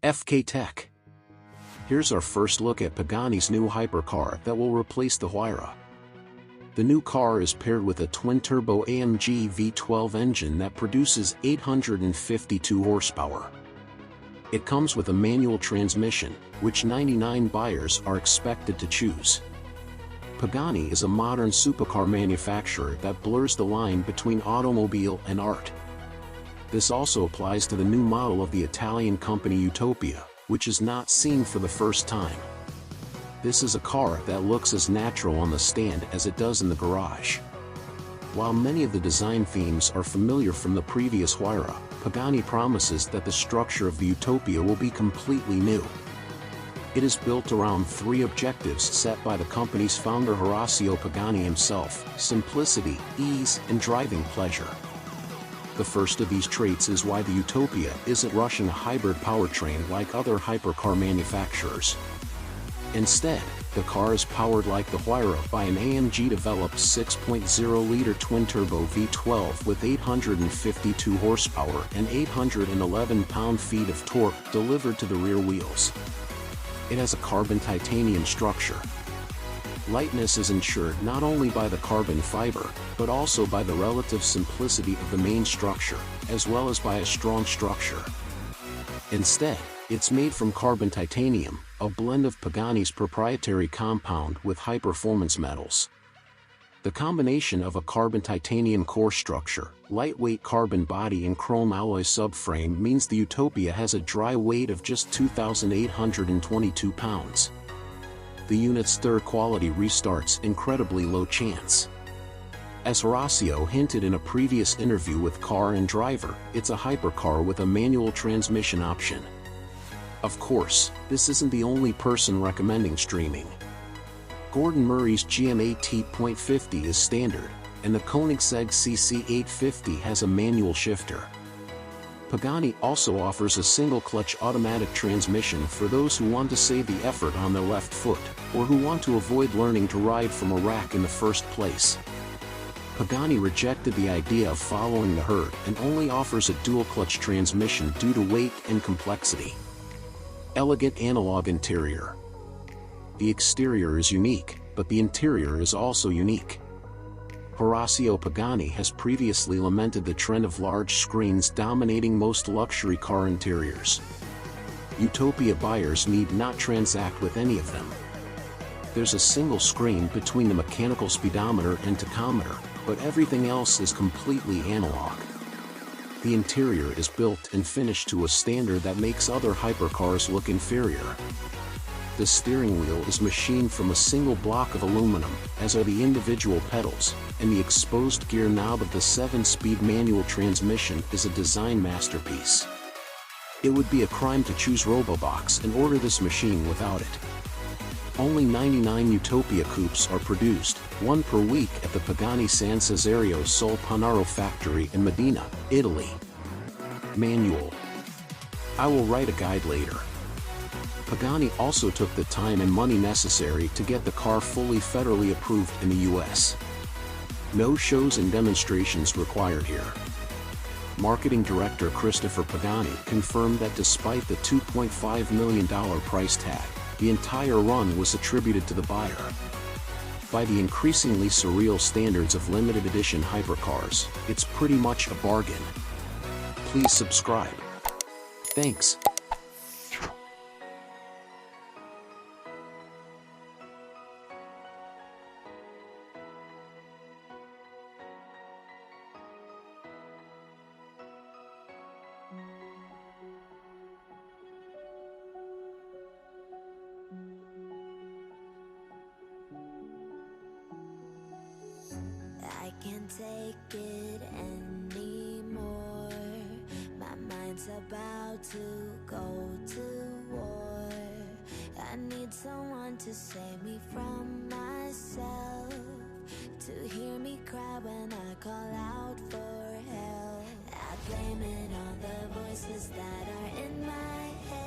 FK Tech. Here's our first look at Pagani's new hypercar that will replace the Huayra. The new car is paired with a twin-turbo AMG V-12 engine that produces 852 horsepower. It comes with a manual transmission, which 99 buyers are expected to choose. Pagani is a modern supercar manufacturer that blurs the line between automobile and art. This also applies to the new model of the Italian company Utopia, which is not seen for the first time. This is a car that looks as natural on the stand as it does in the garage. While many of the design themes are familiar from the previous Huayra, Pagani promises that the structure of the Utopia will be completely new. It is built around three objectives set by the company's founder Horacio Pagani himself: simplicity, ease, and driving pleasure. The first of these traits is why the Utopia isn't rushing a hybrid powertrain like other hypercar manufacturers. Instead, the car is powered like the Huayra by an AMG-developed 6.0-liter twin-turbo V12 with 852 horsepower and 811 pound-feet of torque delivered to the rear wheels. It has a carbon titanium structure. Lightness is ensured not only by the carbon fiber, but also by the relative simplicity of the main structure, as well as by a strong structure. Instead, it's made from carbon titanium, a blend of Pagani's proprietary compound with high-performance metals. The combination of a carbon titanium core structure, lightweight carbon body and chrome alloy subframe means the Utopia has a dry weight of just 2,822 pounds. The unit's third-quality restarts incredibly low chance. As Horacio hinted in a previous interview with Car and Driver, it's a hypercar with a manual transmission option. Of course, this isn't the only person recommending streaming. Gordon Murray's GM80.50 is standard, and the Koenigsegg CC850 has a manual shifter. Pagani also offers a single-clutch automatic transmission for those who want to save the effort on their left foot, or who want to avoid learning to ride from a rack in the first place. Pagani rejected the idea of following the herd and only offers a dual-clutch transmission due to weight and complexity. Elegant analog interior. The exterior is unique, but the interior is also unique. Horacio Pagani has previously lamented the trend of large screens dominating most luxury car interiors. Utopia buyers need not transact with any of them. There's a single screen between the mechanical speedometer and tachometer, but everything else is completely analog. The interior is built and finished to a standard that makes other hypercars look inferior. The steering wheel is machined from a single block of aluminum, as are the individual pedals, and the exposed gear knob of the 7-speed manual transmission is a design masterpiece. It would be a crime to choose Robobox and order this machine without it. Only 99 Utopia coupes are produced, one per week at the Pagani San Cesario Sol Panaro factory in Medina, Italy. Manual. I will write a guide later. Pagani also took the time and money necessary to get the car fully federally approved in the US. No shows and demonstrations required here. Marketing Director Christopher Pagani confirmed that despite the $2.5 million price tag, the entire run was attributed to the buyer. By the increasingly surreal standards of limited edition hypercars, it's pretty much a bargain. Please subscribe. Thanks. I can't take it anymore. My mind's about to go to war. I need someone to save me from myself, to hear me cry when I call out for help. I blame it on the voices that are in my head.